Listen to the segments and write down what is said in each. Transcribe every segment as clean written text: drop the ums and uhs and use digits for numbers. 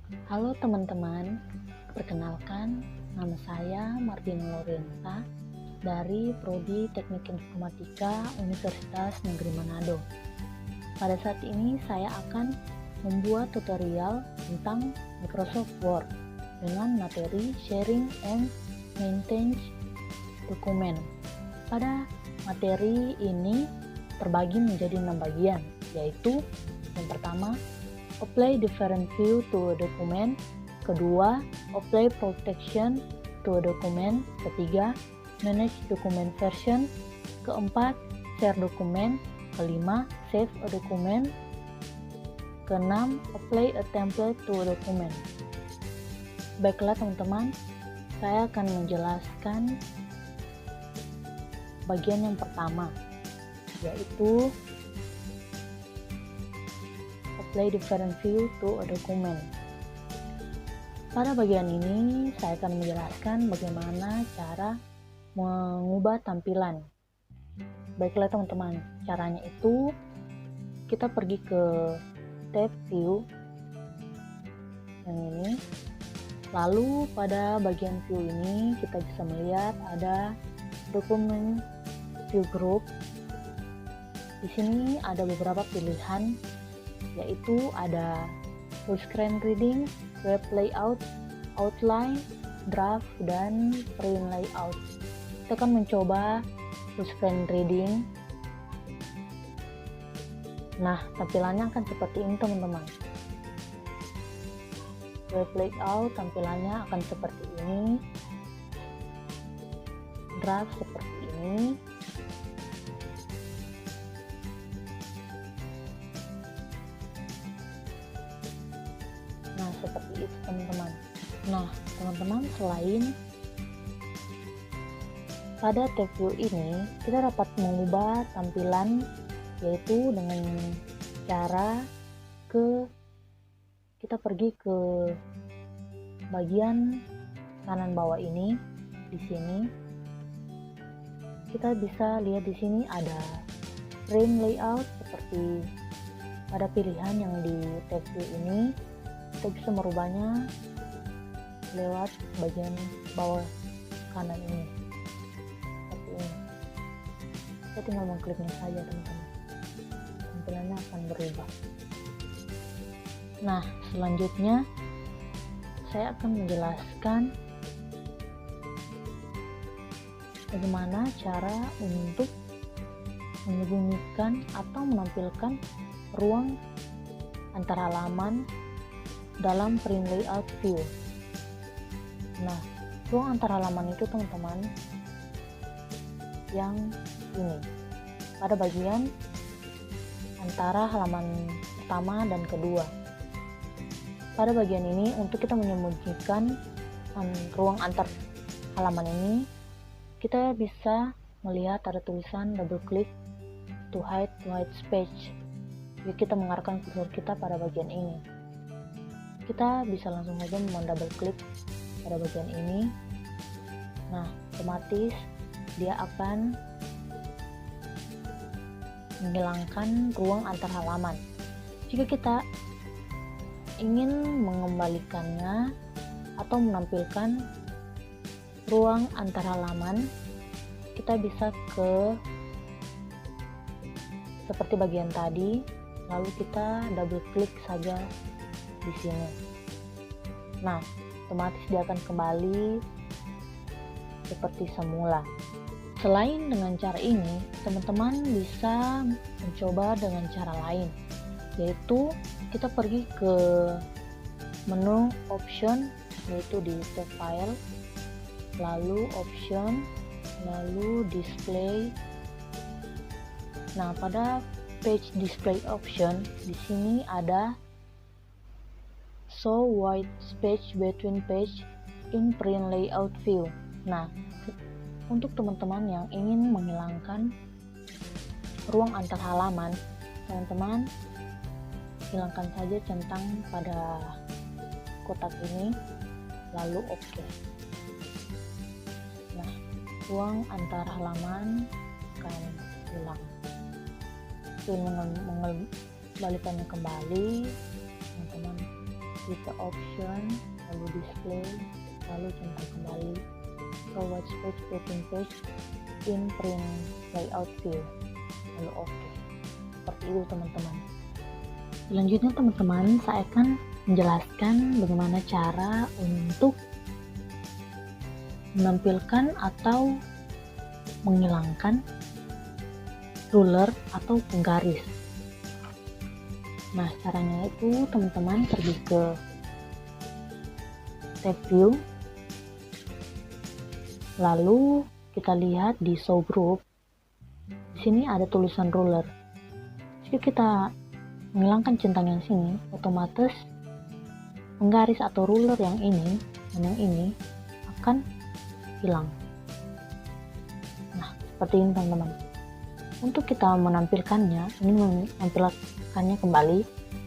Halo teman-teman, perkenalkan nama saya Martina Lorenza dari Prodi Teknik Informatika Universitas Negeri Manado. Pada saat ini saya akan membuat tutorial tentang Microsoft Word dengan materi Sharing and Maintain Dokumen. Pada materi ini terbagi menjadi 6 bagian, yaitu yang pertama, apply different view to a document. Kedua, apply protection to a document. Ketiga, manage document version. Keempat, share dokumen. Kelima, save a document. Keenam, apply a template to a document. Baiklah teman-teman, saya akan menjelaskan bagian yang pertama, yaitu apply different view to a document. Pada bagian ini saya akan menjelaskan bagaimana cara mengubah tampilan. Baiklah teman-teman, caranya itu kita pergi ke tab view yang ini. Lalu pada bagian view ini kita bisa melihat ada dokumen view group. Di sini ada beberapa pilihan, yaitu ada full screen reading, web layout, outline, draft, dan print layout. Kita akan mencoba full screen reading. Nah, tampilannya akan seperti ini teman-teman. Web layout tampilannya akan seperti ini. Draft seperti ini. Nah, seperti itu teman-teman. Nah, teman-teman, selain pada tab view ini, kita dapat mengubah tampilan, yaitu dengan cara kita pergi ke bagian kanan bawah ini. Di sini kita bisa lihat di sini ada frame layout seperti pada pilihan yang di tab view ini. Kita bisa merubahnya lewat bagian bawah kanan ini seperti ini. Kita tinggal mengkliknya saja teman-teman, tampilannya akan berubah. Nah, selanjutnya saya akan menjelaskan bagaimana cara untuk menyembunyikan atau menampilkan ruang antar halaman dalam print layout view. Nah, ruang antar halaman itu teman-teman yang ini, pada bagian antara halaman pertama dan kedua. Pada bagian ini, untuk kita menyembunyikan ruang antar halaman ini, kita bisa melihat ada tulisan double click to hide white space. Jadi kita mengarahkan kursor kita pada bagian ini. Kita bisa langsung saja double klik pada bagian ini. Nah, otomatis dia akan menghilangkan ruang antar halaman. Jika kita ingin mengembalikannya atau menampilkan ruang antar halaman, kita bisa ke seperti bagian tadi, lalu kita double klik saja di sini. Nah, otomatis dia akan kembali seperti semula. Selain dengan cara ini, teman-teman bisa mencoba dengan cara lain, yaitu kita pergi ke menu option, yaitu di tab file, lalu option, lalu display. Nah, pada page display option di sini ada show white space between page in print layout view. Nah, untuk teman-teman yang ingin menghilangkan ruang antar halaman, teman-teman hilangkan saja centang pada kotak ini, lalu oke. Nah, ruang antar halaman akan hilang. Ingin mengembalikannya kembali, teman-teman klik ke option, lalu display, lalu centang kembali show white space printing page in print layout view, lalu oke. Seperti itu teman-teman. Selanjutnya teman-teman, saya akan menjelaskan bagaimana cara untuk menampilkan atau menghilangkan ruler atau penggaris. Nah, caranya itu teman-teman pergi ke tab view, lalu kita lihat di show group. Di sini ada tulisan ruler. Jika kita menghilangkan centang yang sini, otomatis penggaris atau ruler yang ini dan yang ini akan hilang. Nah, seperti ini teman-teman. Untuk kita menampilkannya, ini menampilkannya kembali,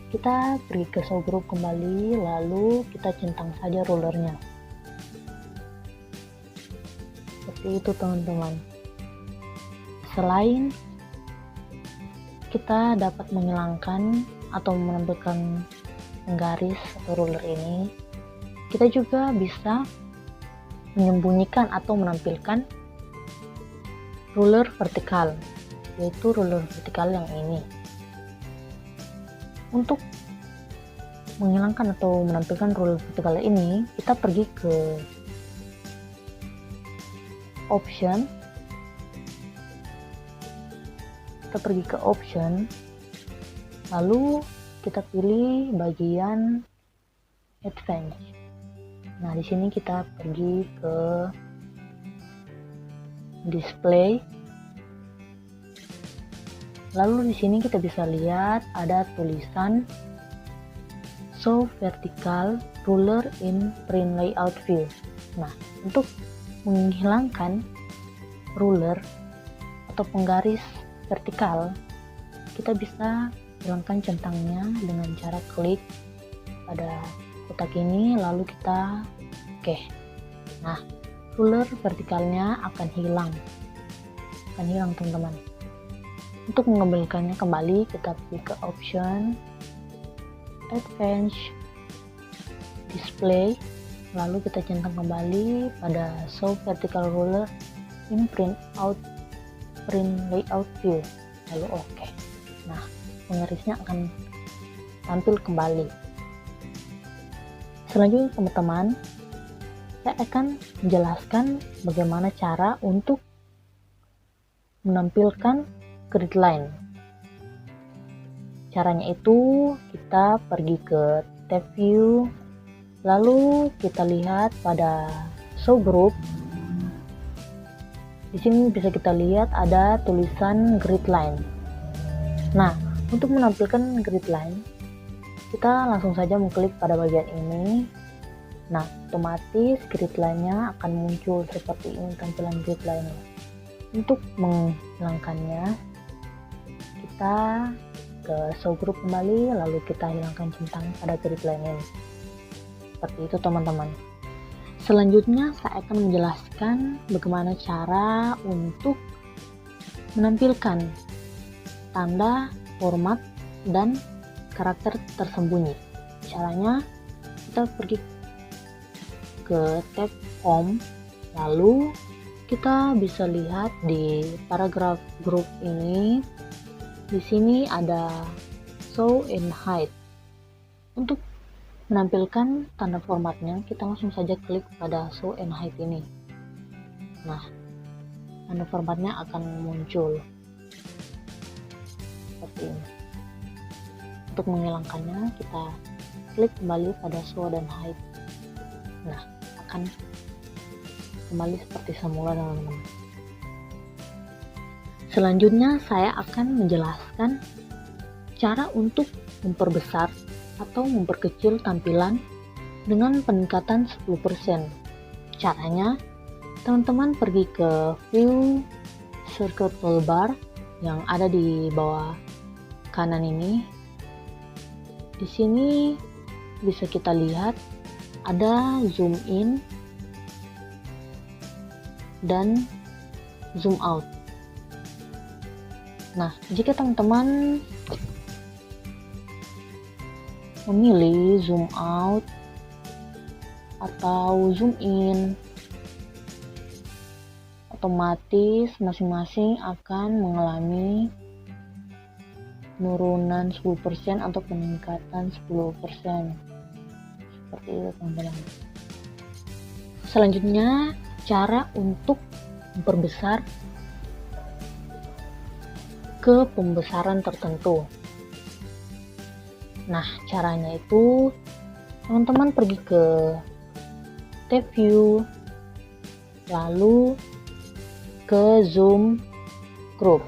kita pergi ke show group kembali, lalu kita centang saja rulernya. Seperti itu teman-teman. Selain kita dapat menghilangkan atau menampilkan penggaris atau ruler ini, kita juga bisa menyembunyikan atau menampilkan ruler vertikal, yaitu ruler vertikal yang ini. Untuk menghilangkan atau menampilkan ruler vertikal ini, kita pergi ke option, lalu kita pilih bagian advance. Nah, di sini kita pergi ke display. Lalu di sini kita bisa lihat ada tulisan show vertical ruler in print layout view. Nah, untuk menghilangkan ruler atau penggaris vertikal, kita bisa hilangkan centangnya dengan cara klik pada kotak ini, lalu kita oke. Nah, ruler vertikalnya akan hilang teman-teman. Untuk mengembalikannya kembali, kita pergi ke option, advance, display, lalu kita centang kembali pada show vertical ruler in print layout view, lalu oke. Nah, penggarisnya akan tampil kembali. Selanjutnya teman-teman, saya akan menjelaskan bagaimana cara untuk menampilkan grid line. Caranya itu kita pergi ke tab view, lalu kita lihat pada show group. Di sini bisa kita lihat ada tulisan grid line. Nah, untuk menampilkan grid line, kita langsung saja mengklik pada bagian ini. Nah, otomatis grid line-nya akan muncul seperti ini tampilan grid line-nya. Untuk menghilangkannya, kita ke show group kembali, lalu kita hilangkan centang pada grid line ini. Seperti itu teman-teman. Selanjutnya saya akan menjelaskan bagaimana cara untuk menampilkan tanda, format, dan karakter tersembunyi. Caranya, kita pergi ke tab home, lalu kita bisa lihat di paragraf group ini. Di sini ada show and hide. Untuk menampilkan tanda formatnya, kita langsung saja klik pada show and hide ini. Nah, tanda formatnya akan muncul seperti ini. Untuk menghilangkannya, kita klik kembali pada show dan hide. Nah, akan kembali seperti semula teman-teman. Selanjutnya saya akan menjelaskan cara untuk memperbesar atau memperkecil tampilan dengan peningkatan 10%. Caranya, teman-teman pergi ke view circle toolbar yang ada di bawah kanan ini. Di sini bisa kita lihat ada zoom in dan zoom out. Nah, jika teman-teman memilih zoom out atau zoom in, otomatis masing-masing akan mengalami penurunan 10% atau peningkatan 10%. Seperti itu teman-teman. Selanjutnya, cara untuk memperbesar ke pembesaran tertentu. Nah, caranya itu teman-teman pergi ke tab view, lalu ke zoom group.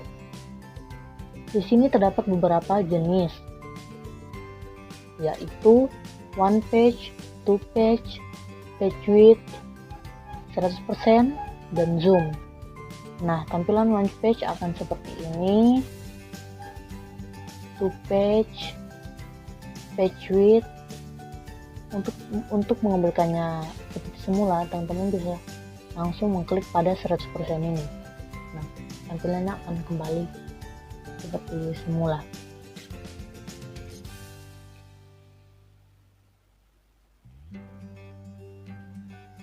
Di sini terdapat beberapa jenis, yaitu one page, two page, page width, 100%, dan zoom. Nah, tampilan one page akan seperti ini, two page, page width. Untuk mengembalikannya seperti semula, teman-teman bisa langsung mengklik pada 100% ini. Nah, tampilannya akan kembali seperti semula.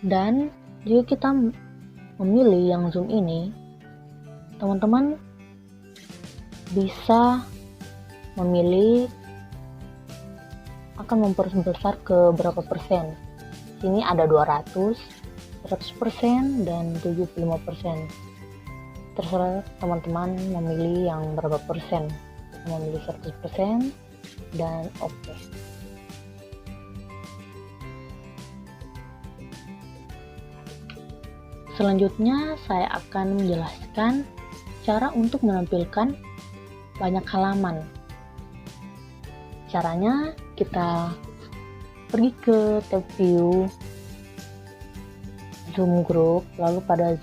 Dan jika kita memilih yang zoom ini, teman-teman bisa memilih akan memperbesar ke berapa persen. Sini ada 200, 100%, dan 75%. Terserah teman-teman memilih yang berapa persen. Memilih 100% dan oke. Selanjutnya saya akan menjelaskan cara untuk menampilkan banyak halaman. Caranya kita pergi ke tab view, zoom group, lalu pada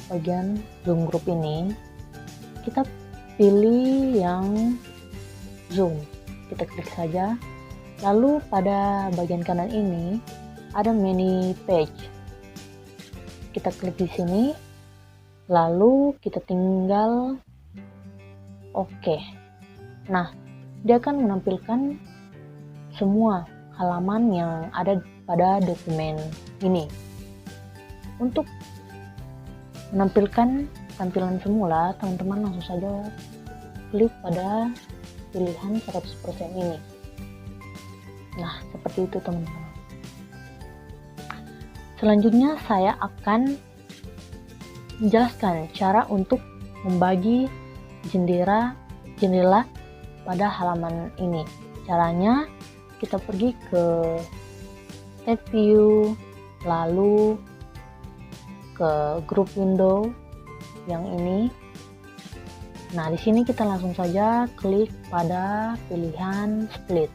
bagian zoom group ini kita pilih yang zoom, kita klik saja. Lalu pada bagian kanan ini ada many page, kita klik di sini, lalu kita tinggal oke. Nah, dia akan menampilkan semua halaman yang ada pada dokumen ini. Untuk menampilkan tampilan semula, teman-teman langsung saja klik pada pilihan 100% ini. Nah, seperti itu teman-teman. Selanjutnya saya akan menjelaskan cara untuk membagi jendela pada halaman ini. Caranya kita pergi ke tab view, lalu ke group window yang ini. Nah, di sini kita langsung saja klik pada pilihan split.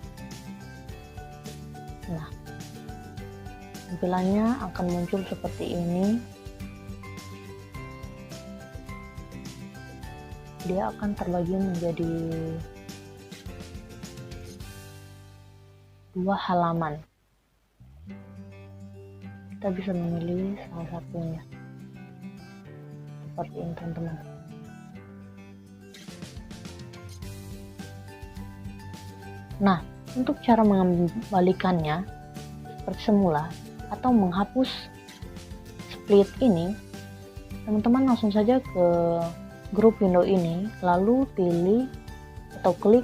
Nah, tampilannya akan muncul seperti ini. Dia akan terbagi menjadi 2 halaman. Kita bisa memilih salah satunya. Seperti ini teman-teman. Nah, untuk cara mengembalikannya seperti semula atau menghapus split ini, teman-teman langsung saja ke group window ini, lalu pilih atau klik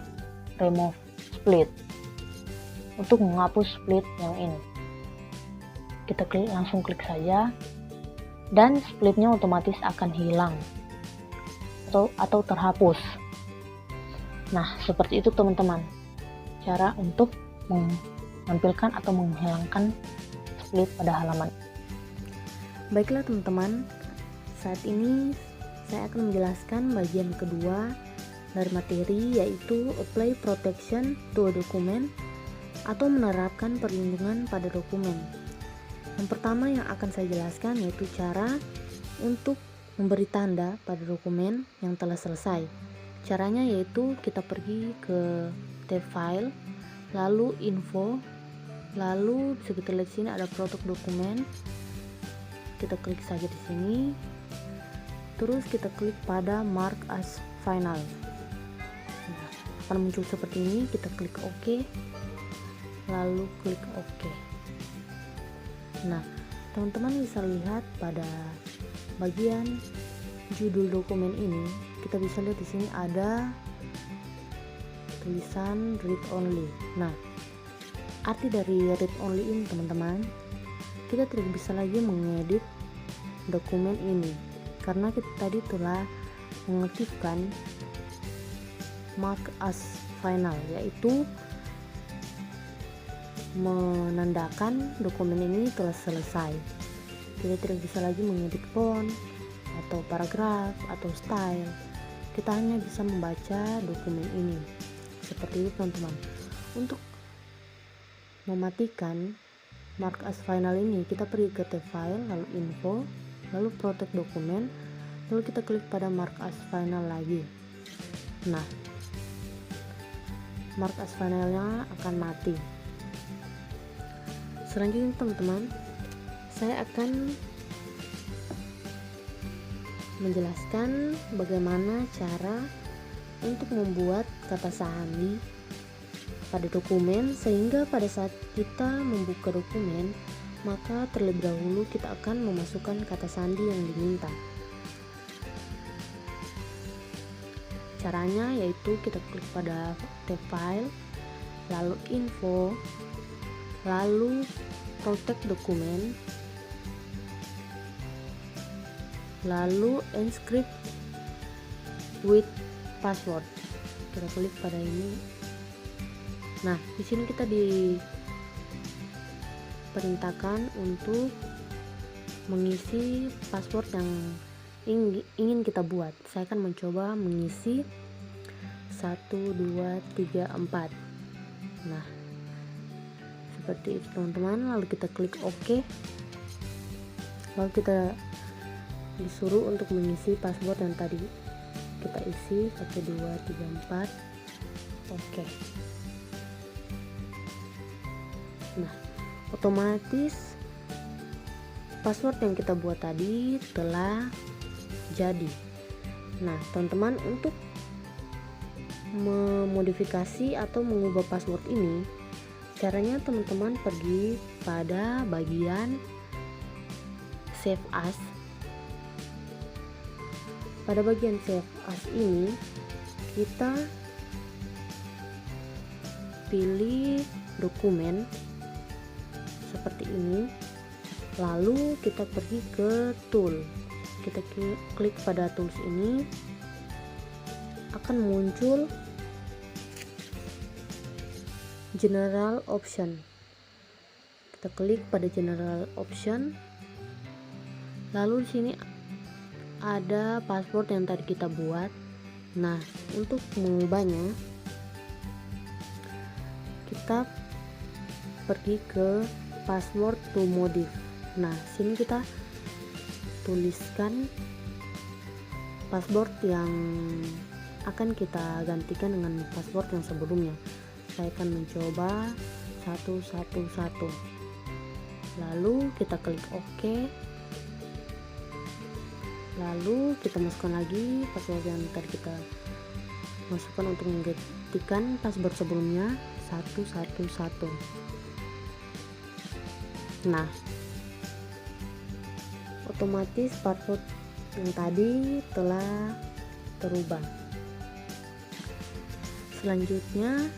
remove split untuk menghapus split yang ini. Kita langsung klik saja, dan splitnya otomatis akan hilang atau terhapus. Nah, seperti itu teman-teman, cara untuk menampilkan atau menghilangkan split pada halaman. Baiklah teman-teman, saat ini saya akan menjelaskan bagian kedua dari materi, yaitu apply protection to a document atau menerapkan perlindungan pada dokumen. Yang pertama yang akan saya jelaskan yaitu cara untuk memberi tanda pada dokumen yang telah selesai. Caranya yaitu kita pergi ke tab file, lalu info, lalu bisa kita lihat sini ada produk dokumen. Kita klik saja di sini. Terus kita klik pada mark as final. Nah, akan muncul seperti ini, kita klik OK. lalu klik OK. Nah, teman-teman bisa lihat pada bagian judul dokumen ini, kita bisa lihat di sini ada tulisan read only. Nah, arti dari read only ini teman-teman, kita tidak bisa lagi mengedit dokumen ini karena kita tadi telah mengaktifkan mark as final, yaitu menandakan dokumen ini telah selesai. Kita tidak bisa lagi mengedit font atau paragraf atau style, kita hanya bisa membaca dokumen ini seperti itu teman-teman. Untuk mematikan mark as final ini, kita pergi ke tab file, lalu info, lalu protect dokumen, lalu kita klik pada mark as final lagi. Nah, mark as finalnya akan mati. Selanjutnya teman-teman, saya akan menjelaskan bagaimana cara untuk membuat kata sandi pada dokumen, sehingga pada saat kita membuka dokumen, maka terlebih dahulu kita akan memasukkan kata sandi yang diminta. Caranya yaitu kita klik pada tab file, lalu info, lalu protect dokumen, lalu encrypt with password. Kita klik pada ini. Nah, di sini kita diperintahkan untuk mengisi password yang ingin kita buat. Saya akan mencoba mengisi 1 2 3 4. Nah, seperti itu teman-teman. Lalu kita klik OK. Lalu kita disuruh untuk mengisi password yang tadi kita isi 1 2 3 4. Oke. Nah, otomatis password yang kita buat tadi telah jadi. Nah, teman-teman, untuk memodifikasi atau mengubah password ini, caranya teman-teman pergi pada bagian save as. Pada bagian save as ini, kita pilih dokumen seperti ini, lalu kita pergi ke tool. Kita klik pada tools ini, akan muncul general option. Kita klik pada general option, lalu di sini ada password yang tadi kita buat. Nah, untuk mengubahnya, kita pergi ke password to modif. Nah, sini kita tuliskan password yang akan kita gantikan dengan password yang sebelumnya. Saya akan mencoba 111. Lalu kita klik OK. Lalu kita masukkan lagi password yang tadi kita masukkan untuk menggantikan password sebelumnya, 111. Nah, otomatis password yang tadi telah terubah. Selanjutnya,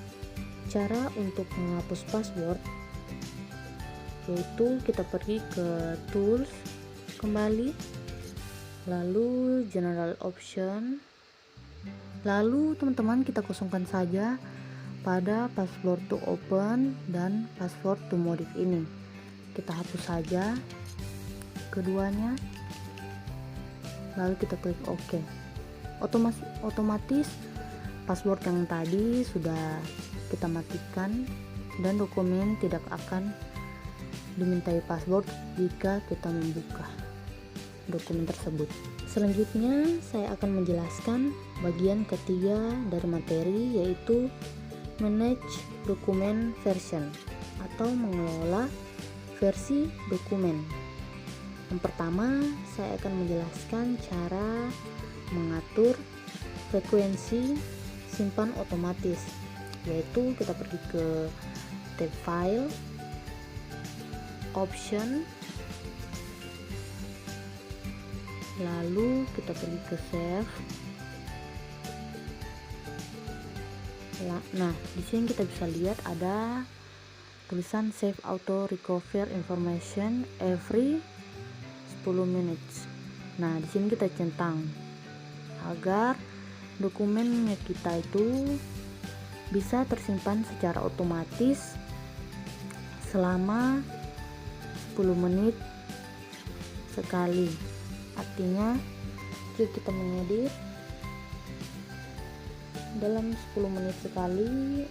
cara untuk menghapus password yaitu kita pergi ke tools kembali, lalu general option, lalu teman-teman kita kosongkan saja pada password to open dan password to modif ini. Kita hapus saja keduanya, lalu kita klik OK. Otomatis password yang tadi sudah kita matikan dan dokumen tidak akan dimintai password jika kita membuka dokumen tersebut. Selanjutnya saya akan menjelaskan bagian ketiga dari materi, yaitu manage document version atau mengelola versi dokumen. Yang pertama, saya akan menjelaskan cara mengatur frekuensi simpan otomatis, yaitu kita pergi ke tab file, option, lalu kita pilih ke save. Nah, di sini kita bisa lihat ada tulisan save auto recover information every 10 minutes. Nah, di sini kita centang agar dokumennya kita itu bisa tersimpan secara otomatis selama 10 menit sekali. Artinya jika kita mengedit dalam 10 menit sekali,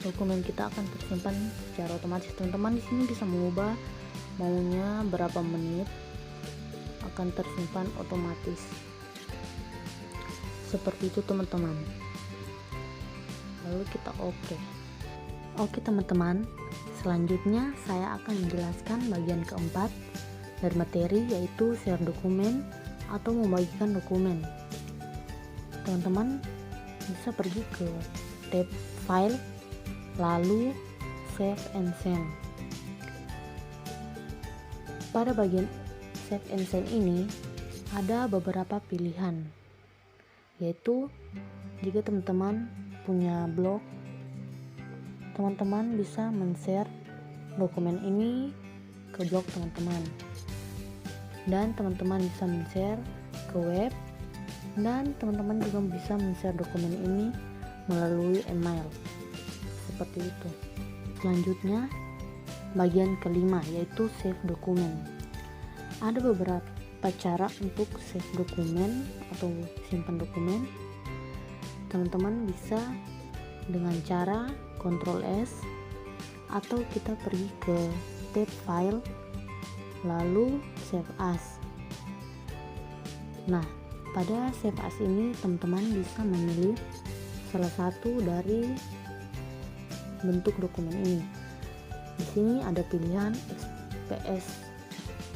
dokumen kita akan tersimpan secara otomatis. Teman-teman di sini bisa mengubah maunya berapa menit akan tersimpan otomatis. Seperti itu teman-teman. Lalu kita oke teman-teman, selanjutnya saya akan menjelaskan bagian keempat dari materi, yaitu share dokumen atau membagikan dokumen. Teman-teman bisa pergi ke tab file, lalu save and send. Pada bagian save and send ini ada beberapa pilihan, yaitu jika teman-teman punya blog, teman-teman bisa men-share dokumen ini ke blog teman-teman, dan teman-teman bisa men-share ke web, dan teman-teman juga bisa men-share dokumen ini melalui email. Seperti itu. Selanjutnya bagian kelima, yaitu save dokumen. Ada beberapa cara untuk save dokumen atau simpan dokumen. Teman-teman bisa dengan cara Ctrl S, atau kita pergi ke tab file, lalu save as. Nah, pada save as ini teman-teman bisa memilih salah satu dari bentuk dokumen ini. Di sini ada pilihan XPS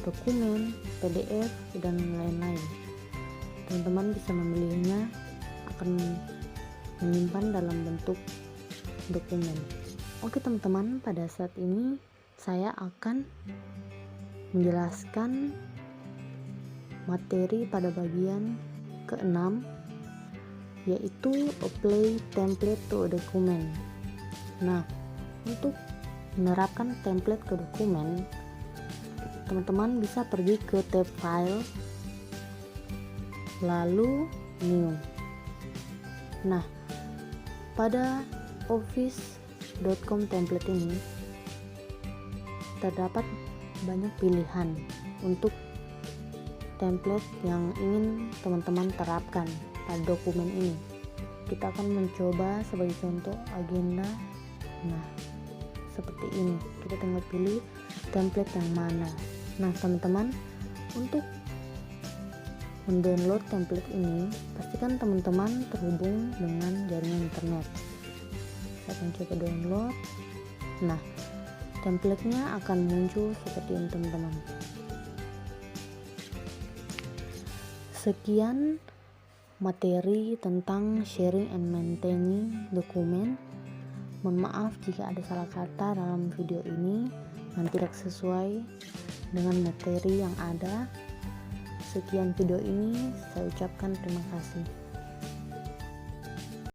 dokumen, PDF, dan lain-lain. Teman-teman bisa memilihnya akan menyimpan dalam bentuk dokumen. Oke teman-teman, pada saat ini saya akan menjelaskan materi pada bagian ke-6, yaitu apply template to a document. Nah, untuk menerapkan template ke dokumen, teman-teman bisa pergi ke tab file, lalu new. Nah, pada office.com template ini terdapat banyak pilihan untuk template yang ingin teman-teman terapkan pada dokumen ini. Kita akan mencoba sebagai contoh agenda. Nah, seperti ini. Kita tinggal pilih template yang mana. Nah, teman-teman, untuk mendownload template ini, pastikan teman-teman terhubung dengan jaringan internet. Saya akan coba download. Nah, template-nya akan muncul seperti ini teman-teman. Sekian materi tentang sharing and maintaining dokumen. Mohon maaf jika ada salah kata dalam video ini dan tidak sesuai dengan materi yang ada. Sekian video ini, saya ucapkan terima kasih.